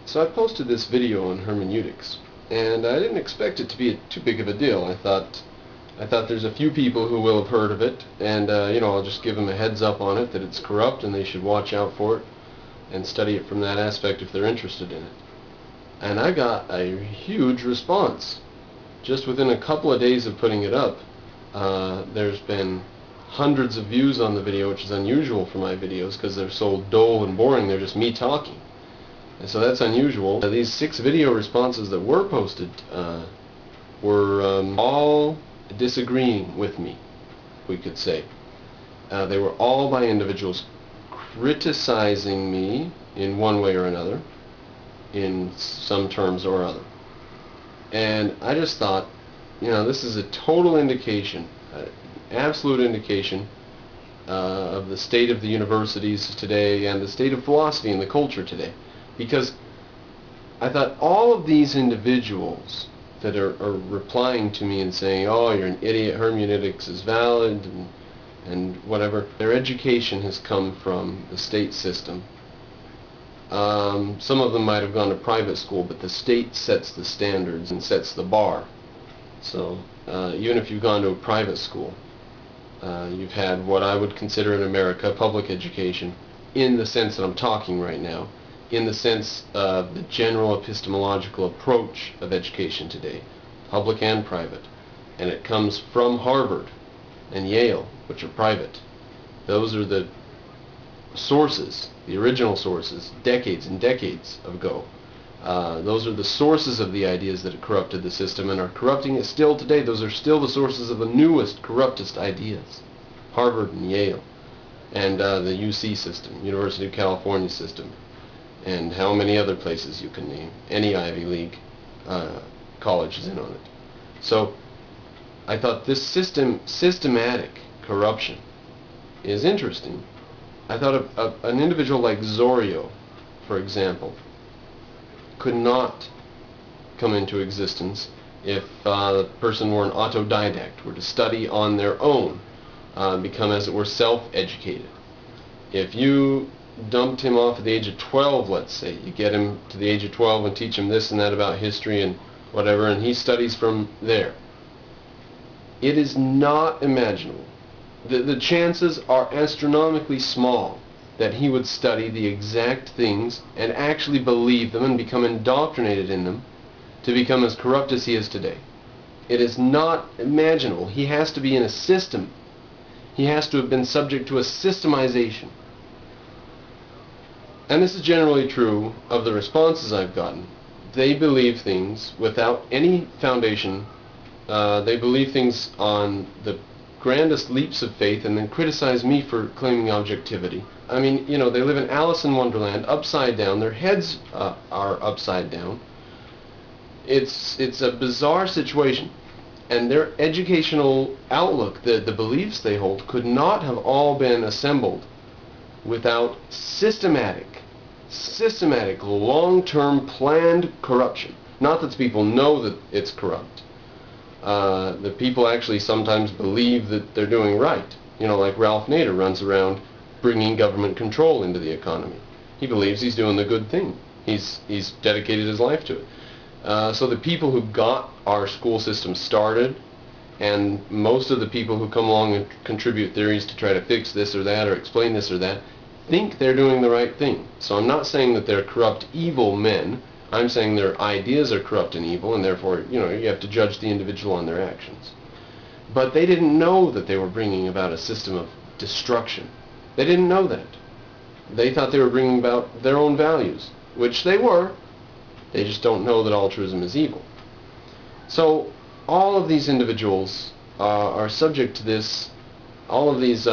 So I posted this video on hermeneutics, and I didn't expect it to be too big of a deal. I thought there's a few people who will have heard of it, and I'll just give them a heads up on it that it's corrupt and they should watch out for it and study it from that aspect if they're interested in it. And I got a huge response. Just within a couple of days of putting it up, there's been hundreds of views on the video, which is unusual for my videos because they're so dull and boring. They're just me talking. And so that's unusual. These 6 video responses that were posted were all disagreeing with me, we could say. They were all by individuals criticizing me in one way or another, in some terms or other. And I just thought, this is a total indication, absolute indication of the state of the universities today and the state of philosophy and the culture today. Because I thought all of these individuals that are replying to me and saying, oh, you're an idiot, hermeneutics is valid, and whatever, their education has come from the state system. Some of them might have gone to private school, but the state sets the standards and sets the bar. So even if you've gone to a private school, you've had what I would consider in America public education, in the sense that I'm talking right now, in the sense of the general epistemological approach of education today, public and private. And it comes from Harvard and Yale, which are private. Those are the sources, the original sources, decades and decades ago. Those are the sources of the ideas that have corrupted the system and are corrupting it still today. Those are still the sources of the newest, corruptest ideas. Harvard and Yale, and the UC system, University of California system, and how many other places you can name. Any Ivy League college is in on it. So I thought this systematic corruption is interesting. I thought an individual like Zorio, for example, could not come into existence if the person were an autodidact, were to study on their own, become, as it were, self-educated. If you dumped him off at the age of 12, let's say, you get him to the age of 12 and teach him this and that about history and whatever, and he studies from there, it is not imaginable. The chances are astronomically small that he would study the exact things and actually believe them and become indoctrinated in them to become as corrupt as he is today. It is not imaginable. He has to be in a system. He has to have been subject to a systemization. And this is generally true of the responses I've gotten. They believe things without any foundation. They believe things on the grandest leaps of faith and then criticize me for claiming objectivity. I mean, they live in Alice in Wonderland, upside down. Their heads are upside down. It's a bizarre situation. And their educational outlook, the beliefs they hold, could not have all been assembled without systematic, long-term planned corruption. Not that people know that it's corrupt. The people actually sometimes believe that they're doing right. Like Ralph Nader runs around bringing government control into the economy. He believes he's doing the good thing. He's dedicated his life to it. So the people who got our school system started, and most of the people who come along and contribute theories to try to fix this or that or explain this or that, think they're doing the right thing. So I'm not saying that they're corrupt, evil men. I'm saying their ideas are corrupt and evil, and therefore, you have to judge the individual on their actions. But they didn't know that they were bringing about a system of destruction. They didn't know that. They thought they were bringing about their own values, which they were. They just don't know that altruism is evil. So all of these individuals are subject to this. All of these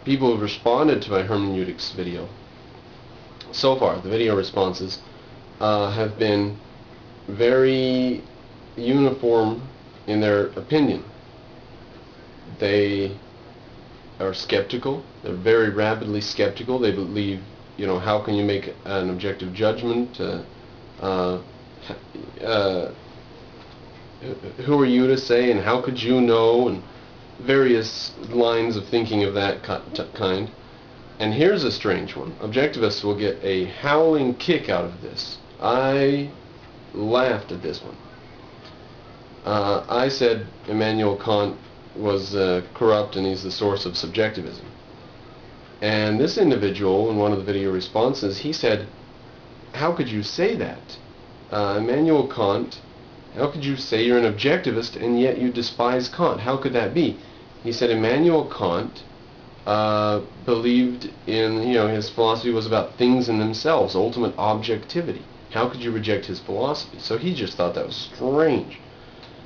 people who have responded to my hermeneutics video so far, the video responses, have been very uniform in their opinion. They are skeptical. They're very rapidly skeptical. They believe, how can you make an objective judgment? Who are you to say, and how could you know, and various lines of thinking of that kind. And here's a strange one. Objectivists will get a howling kick out of this. I laughed at this one. I said Immanuel Kant was corrupt and he's the source of subjectivism. And this individual, in one of the video responses, he said, how could you say that? Immanuel Kant, how could you say you're an objectivist and yet you despise Kant? How could that be? He said Immanuel Kant believed in, his philosophy was about things in themselves, ultimate objectivity. How could you reject his philosophy? So he just thought that was strange.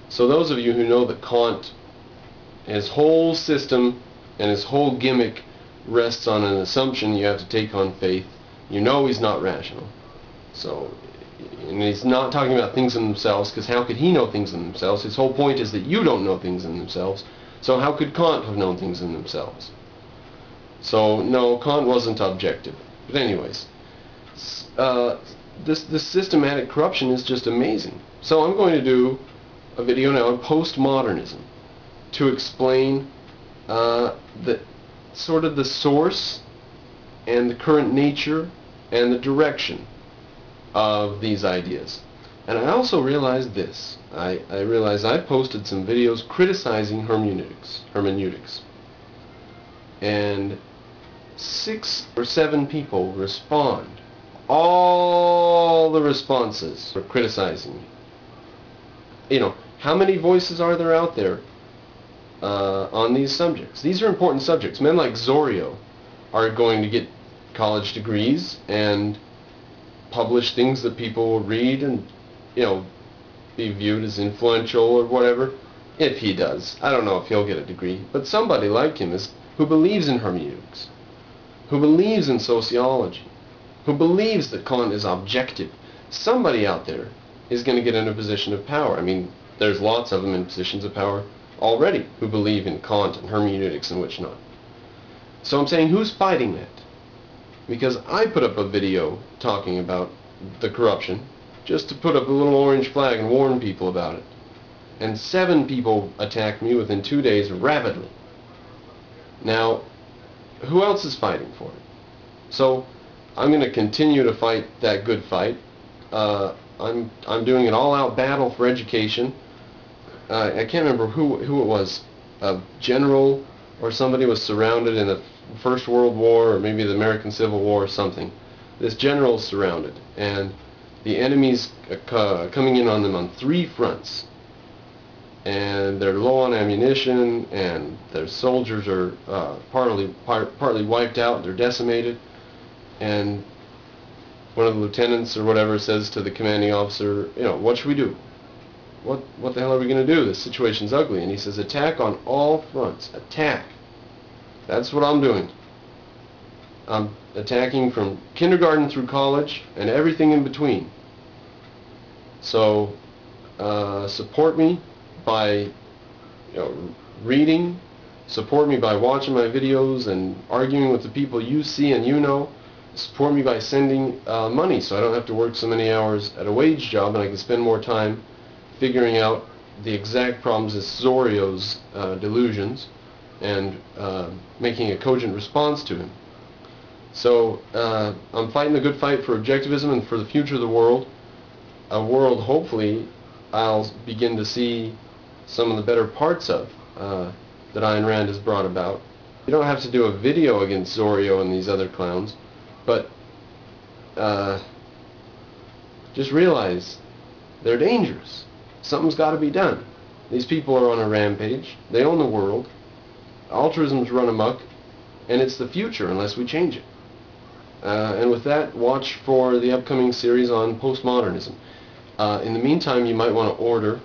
So those of you who know that Kant, his whole system and his whole gimmick rests on an assumption you have to take on faith, you know he's not rational. So, and he's not talking about things in themselves, because how could he know things in themselves? His whole point is that you don't know things in themselves. So how could Kant have known things in themselves? So no, Kant wasn't objective. But anyways, this systematic corruption is just amazing. So I'm going to do a video now on postmodernism to explain the sort of the source and the current nature and the direction of these ideas. And I also realized this. I realized I posted some videos criticizing hermeneutics. And 6 or 7 people respond. All the responses were criticizing me. How many voices are there out there on these subjects? These are important subjects. Men like Zorio are going to get college degrees and publish things that people will read and, be viewed as influential or whatever. If he does. I don't know if he'll get a degree. But somebody like him who believes in hermeneutics, who believes in sociology, who believes that Kant is objective. Somebody out there is going to get in a position of power. I mean, there's lots of them in positions of power already who believe in Kant and hermeneutics and which not. So I'm saying, who's fighting that? Because I put up a video talking about the corruption, just to put up a little orange flag and warn people about it. And 7 people attacked me within 2 days rapidly. Now, who else is fighting for it? So I'm going to continue to fight that good fight. I'm doing an all-out battle for education. I can't remember who it was. A general or somebody was surrounded in the First World War, or maybe the American Civil War or something. This general is surrounded, and the enemy's coming in on them on 3 fronts. And they're low on ammunition, and their soldiers are partly wiped out, they're decimated. And one of the lieutenants or whatever says to the commanding officer, what should we do? What the hell are we going to do? This situation's ugly. And he says, attack on all fronts. Attack. That's what I'm doing. I'm attacking from kindergarten through college and everything in between. So support me by reading, support me by watching my videos and arguing with the people you see and support me by sending money so I don't have to work so many hours at a wage job and I can spend more time figuring out the exact problems as Zorio's delusions and making a cogent response to him. So I'm fighting the good fight for objectivism and for the future of the world. A world, hopefully, I'll begin to see some of the better parts of that Ayn Rand has brought about. You don't have to do a video against Zorio and these other clowns, but just realize they're dangerous. Something's got to be done. These people are on a rampage. They own the world. Altruism's run amok, and it's the future unless we change it. And with that, watch for the upcoming series on postmodernism. In the meantime, you might want to order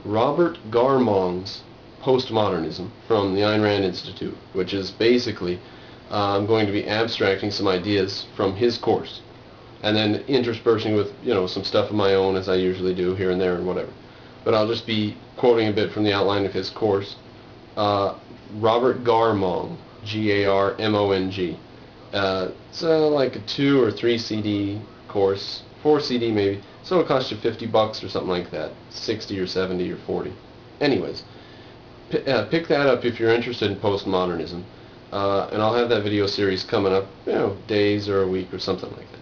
Robert Garmong's Postmodernism from the Ayn Rand Institute, which is basically I'm going to be abstracting some ideas from his course and then interspersing with some stuff of my own, as I usually do here and there and whatever. But I'll just be quoting a bit from the outline of his course. Robert Garmong, G-A-R-M-O-N-G. It's like a 2 or 3 CD course, 4 CD maybe, so it'll cost you $50 or something like that, 60 or 70 or 40. Anyways, pick that up if you're interested in postmodernism, and I'll have that video series coming up, days or a week or something like that.